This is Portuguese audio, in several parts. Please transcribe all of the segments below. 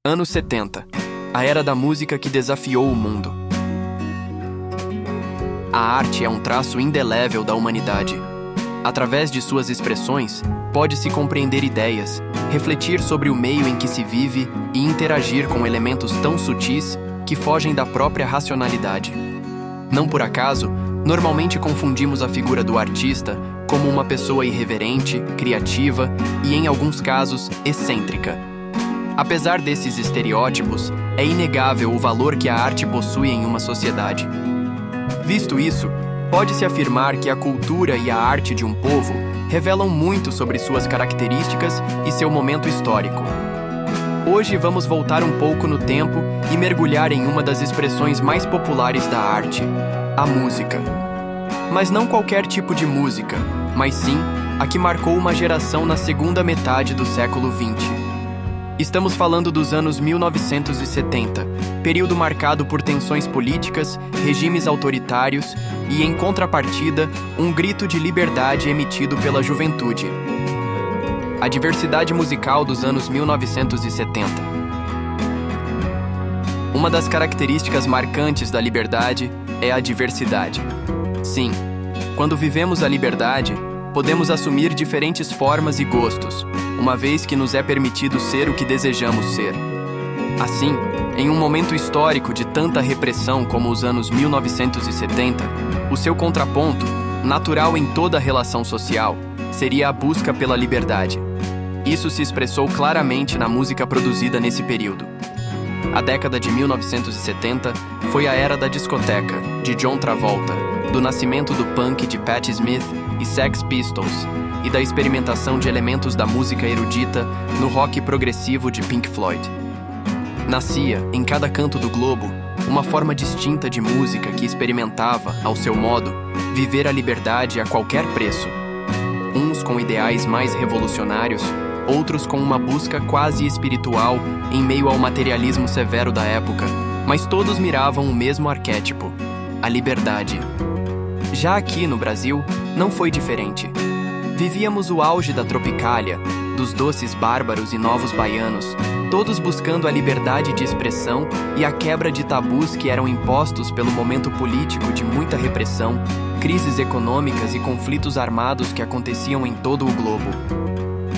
Anos 70. A era da música que desafiou o mundo. A arte é um traço indelével da humanidade. Através de suas expressões, pode-se compreender ideias, refletir sobre o meio em que se vive e interagir com elementos tão sutis que fogem da própria racionalidade. Não por acaso, normalmente confundimos a figura do artista como uma pessoa irreverente, criativa e, em alguns casos, excêntrica. Apesar desses estereótipos, é inegável o valor que a arte possui em uma sociedade. Visto isso, pode-se afirmar que a cultura e a arte de um povo revelam muito sobre suas características e seu momento histórico. Hoje vamos voltar um pouco no tempo e mergulhar em uma das expressões mais populares da arte, a música. Mas não qualquer tipo de música, mas sim a que marcou uma geração na segunda metade do século XX. Estamos falando dos anos 1970, período marcado por tensões políticas, regimes autoritários e, em contrapartida, um grito de liberdade emitido pela juventude. A diversidade musical dos anos 1970. Uma das características marcantes da liberdade é a diversidade. Sim, quando vivemos a liberdade, podemos assumir diferentes formas e gostos, uma vez que nos é permitido ser o que desejamos ser. Assim, em um momento histórico de tanta repressão como os anos 1970, o seu contraponto, natural em toda relação social, seria a busca pela liberdade. Isso se expressou claramente na música produzida nesse período. A década de 1970 foi a era da discoteca, de John Travolta, do nascimento do punk de Patti Smith e Sex Pistols, e da experimentação de elementos da música erudita no rock progressivo de Pink Floyd. Nascia, em cada canto do globo, uma forma distinta de música que experimentava, ao seu modo, viver a liberdade a qualquer preço. Uns com ideais mais revolucionários, outros com uma busca quase espiritual em meio ao materialismo severo da época, mas todos miravam o mesmo arquétipo, a liberdade. Já aqui no Brasil, não foi diferente. Vivíamos o auge da Tropicália, dos doces bárbaros e novos baianos, todos buscando a liberdade de expressão e a quebra de tabus que eram impostos pelo momento político de muita repressão, crises econômicas e conflitos armados que aconteciam em todo o globo.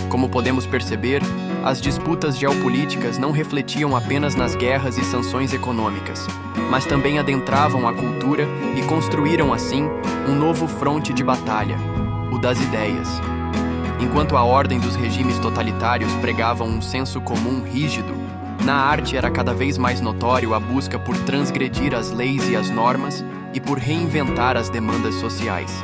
Como podemos perceber, as disputas geopolíticas não refletiam apenas nas guerras e sanções econômicas, mas também adentravam a cultura e construíram, assim, um novo fronte de batalha, o das ideias. Enquanto a ordem dos regimes totalitários pregavam um senso comum rígido, na arte era cada vez mais notório a busca por transgredir as leis e as normas e por reinventar as demandas sociais.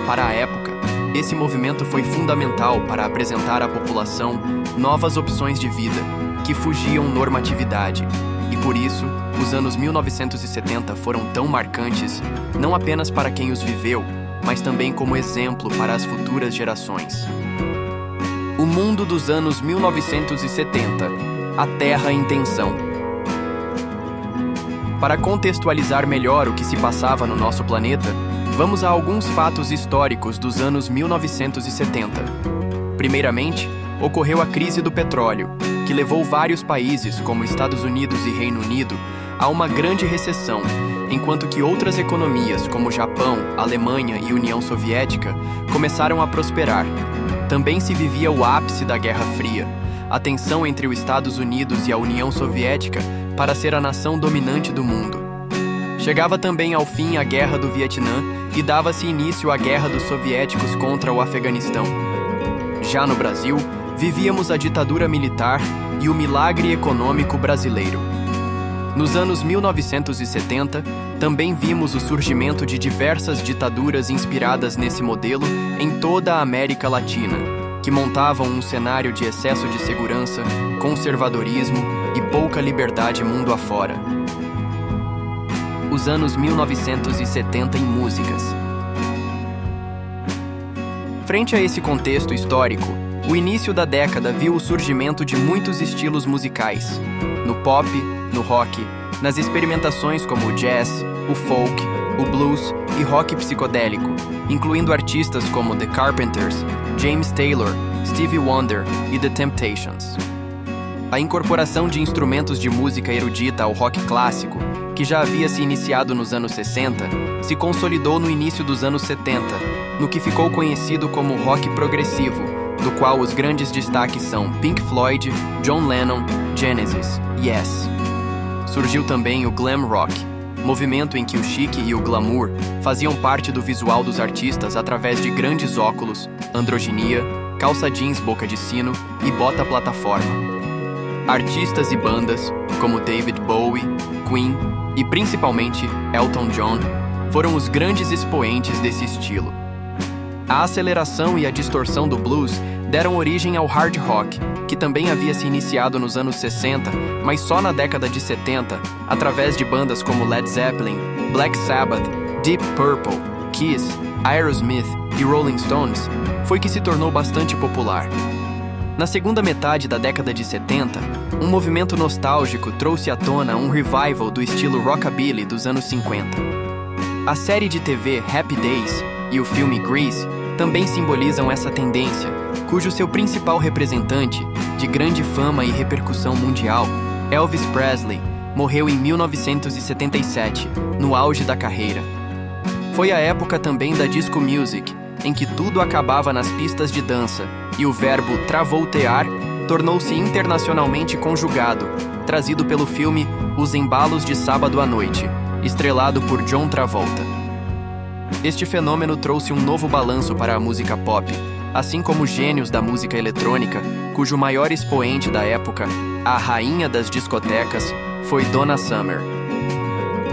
Para a época, esse movimento foi fundamental para apresentar à população novas opções de vida, que fugiam normatividade, e por isso, os anos 1970 foram tão marcantes, não apenas para quem os viveu, mas também como exemplo para as futuras gerações. O mundo dos anos 1970, a Terra em tensão. Para contextualizar melhor o que se passava no nosso planeta, vamos a alguns fatos históricos dos anos 1970. Primeiramente, ocorreu a crise do petróleo, que levou vários países, como Estados Unidos e Reino Unido, a uma grande recessão, enquanto que outras economias, como Japão, Alemanha e União Soviética, começaram a prosperar. Também se vivia o ápice da Guerra Fria, a tensão entre os Estados Unidos e a União Soviética para ser a nação dominante do mundo. Chegava também ao fim a Guerra do Vietnã e dava-se início à Guerra dos Soviéticos contra o Afeganistão. Já no Brasil, vivíamos a ditadura militar e o milagre econômico brasileiro. Nos anos 1970, também vimos o surgimento de diversas ditaduras inspiradas nesse modelo em toda a América Latina, que montavam um cenário de excesso de segurança, conservadorismo e pouca liberdade mundo afora. Os anos 1970 em músicas. Frente a esse contexto histórico, o início da década viu o surgimento de muitos estilos musicais, no pop, no rock, nas experimentações como o jazz, o folk, o blues e rock psicodélico, incluindo artistas como The Carpenters, James Taylor, Stevie Wonder e The Temptations. A incorporação de instrumentos de música erudita ao rock clássico, que já havia se iniciado nos anos 60, se consolidou no início dos anos 70, no que ficou conhecido como rock progressivo, do qual os grandes destaques são Pink Floyd, John Lennon, Genesis e Yes. Surgiu também o glam rock, movimento em que o chique e o glamour faziam parte do visual dos artistas através de grandes óculos, androginia, calça jeans boca de sino e bota plataforma. Artistas e bandas, como David Bowie, Queen e principalmente Elton John, foram os grandes expoentes desse estilo. A aceleração e a distorção do blues deram origem ao hard rock, que também havia se iniciado nos anos 60, mas só na década de 70, através de bandas como Led Zeppelin, Black Sabbath, Deep Purple, Kiss, Aerosmith e Rolling Stones, foi que se tornou bastante popular. Na segunda metade da década de 70, um movimento nostálgico trouxe à tona um revival do estilo rockabilly dos anos 50. A série de TV Happy Days e o filme Grease também simbolizam essa tendência, cujo seu principal representante, de grande fama e repercussão mundial, Elvis Presley, morreu em 1977, no auge da carreira. Foi a época também da disco music, em que tudo acabava nas pistas de dança, e o verbo travoltear tornou-se internacionalmente conjugado, trazido pelo filme Os Embalos de Sábado à Noite, estrelado por John Travolta. Este fenômeno trouxe um novo balanço para a música pop, assim como gênios da música eletrônica, cujo maior expoente da época, a rainha das discotecas, foi Donna Summer.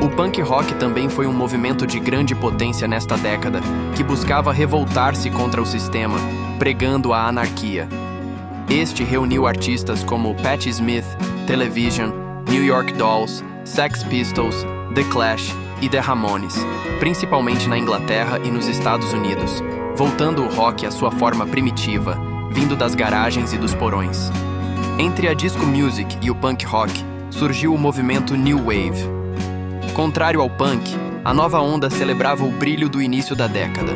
O punk rock também foi um movimento de grande potência nesta década, que buscava revoltar-se contra o sistema, pregando a anarquia. Este reuniu artistas como Patti Smith, Television, New York Dolls, Sex Pistols, The Clash e The Ramones, principalmente na Inglaterra e nos Estados Unidos, voltando o rock à sua forma primitiva, vindo das garagens e dos porões. Entre a disco music e o punk rock, surgiu o movimento New Wave. Contrário ao punk, a nova onda celebrava o brilho do início da década.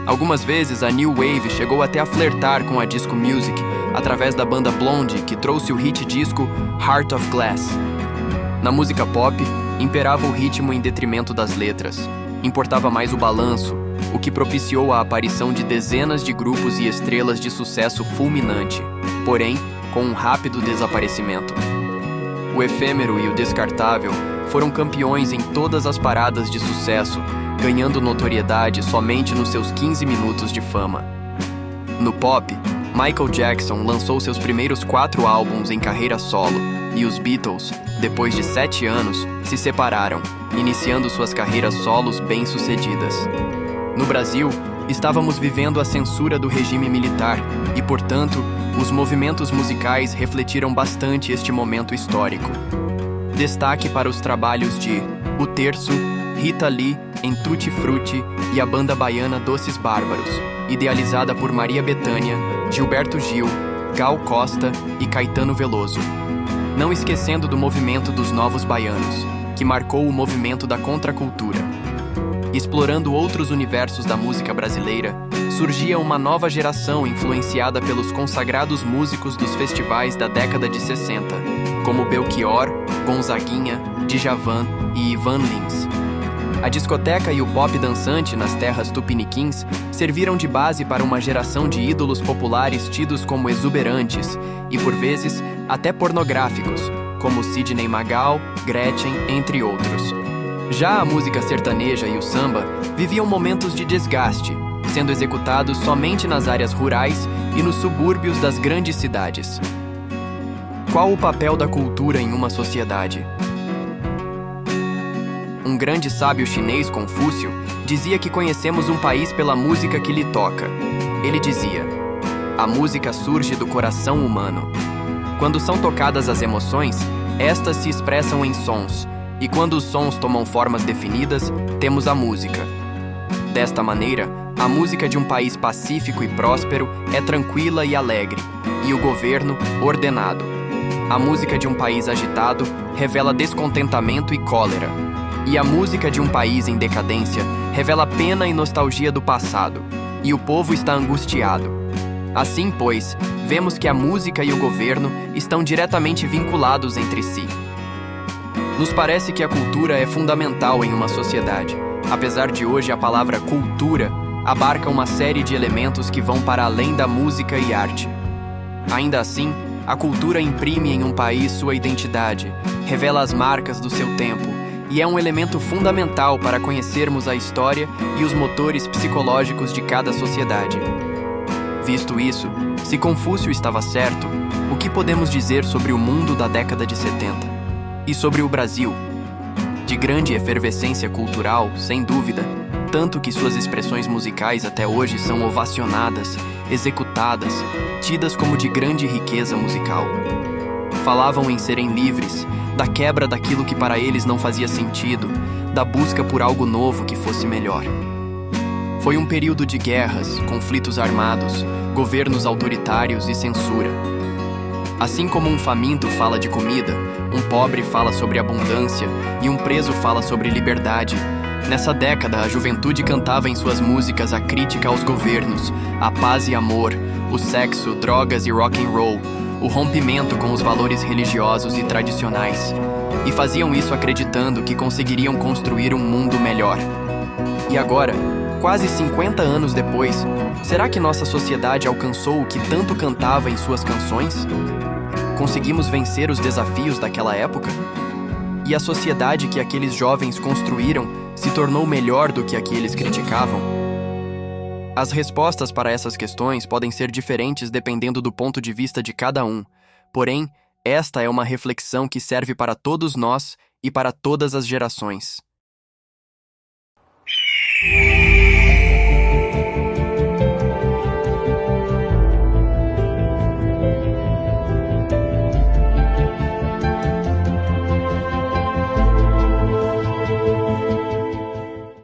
Algumas vezes a New Wave chegou até a flertar com a disco music através da banda Blondie, que trouxe o hit disco Heart of Glass. Na música pop, imperava o ritmo em detrimento das letras. Importava mais o balanço, o que propiciou a aparição de dezenas de grupos e estrelas de sucesso fulminante, porém, com um rápido desaparecimento. O efêmero e o descartável foram campeões em todas as paradas de sucesso, ganhando notoriedade somente nos seus 15 minutos de fama. No pop, Michael Jackson lançou seus primeiros 4 álbuns em carreira solo, e os Beatles, depois de 7 anos, se separaram, iniciando suas carreiras solos bem-sucedidas. No Brasil, estávamos vivendo a censura do regime militar e, portanto, os movimentos musicais refletiram bastante este momento histórico. Destaque para os trabalhos de O Terço, Rita Lee em Tutti Frutti e a banda baiana Doces Bárbaros, idealizada por Maria Bethânia, Gilberto Gil, Gal Costa e Caetano Veloso. Não esquecendo do movimento dos Novos Baianos, que marcou o movimento da contracultura. Explorando outros universos da música brasileira, surgia uma nova geração influenciada pelos consagrados músicos dos festivais da década de 60, como Belchior, Gonzaguinha, Djavan e Ivan Lins. A discoteca e o pop dançante nas terras tupiniquins serviram de base para uma geração de ídolos populares tidos como exuberantes e, por vezes, até pornográficos, como Sidney Magal, Gretchen, entre outros. Já a música sertaneja e o samba viviam momentos de desgaste, sendo executados somente nas áreas rurais e nos subúrbios das grandes cidades. Qual o papel da cultura em uma sociedade? Um grande sábio chinês, Confúcio, dizia que conhecemos um país pela música que lhe toca. Ele dizia: a música surge do coração humano. Quando são tocadas as emoções, estas se expressam em sons, e quando os sons tomam formas definidas, temos a música. Desta maneira, a música de um país pacífico e próspero é tranquila e alegre, e o governo, ordenado. A música de um país agitado revela descontentamento e cólera, e a música de um país em decadência revela pena e nostalgia do passado, e o povo está angustiado. Assim, pois, vemos que a música e o governo estão diretamente vinculados entre si. Nos parece que a cultura é fundamental em uma sociedade, apesar de hoje a palavra cultura abarca uma série de elementos que vão para além da música e arte. Ainda assim, a cultura imprime em um país sua identidade, revela as marcas do seu tempo e é um elemento fundamental para conhecermos a história e os motores psicológicos de cada sociedade. Visto isso, se Confúcio estava certo, o que podemos dizer sobre o mundo da década de 70? E sobre o Brasil? De grande efervescência cultural, sem dúvida, tanto que suas expressões musicais até hoje são ovacionadas, executadas, tidas como de grande riqueza musical. Falavam em serem livres, da quebra daquilo que para eles não fazia sentido, da busca por algo novo que fosse melhor. Foi um período de guerras, conflitos armados, governos autoritários e censura. Assim como um faminto fala de comida, um pobre fala sobre abundância e um preso fala sobre liberdade, nessa década a juventude cantava em suas músicas a crítica aos governos, a paz e amor, o sexo, drogas e rock and roll, o rompimento com os valores religiosos e tradicionais. E faziam isso acreditando que conseguiriam construir um mundo melhor. E agora, quase 50 anos depois, será que nossa sociedade alcançou o que tanto cantava em suas canções? Conseguimos vencer os desafios daquela época? E a sociedade que aqueles jovens construíram se tornou melhor do que a que eles criticavam? As respostas para essas questões podem ser diferentes dependendo do ponto de vista de cada um, porém, esta é uma reflexão que serve para todos nós e para todas as gerações.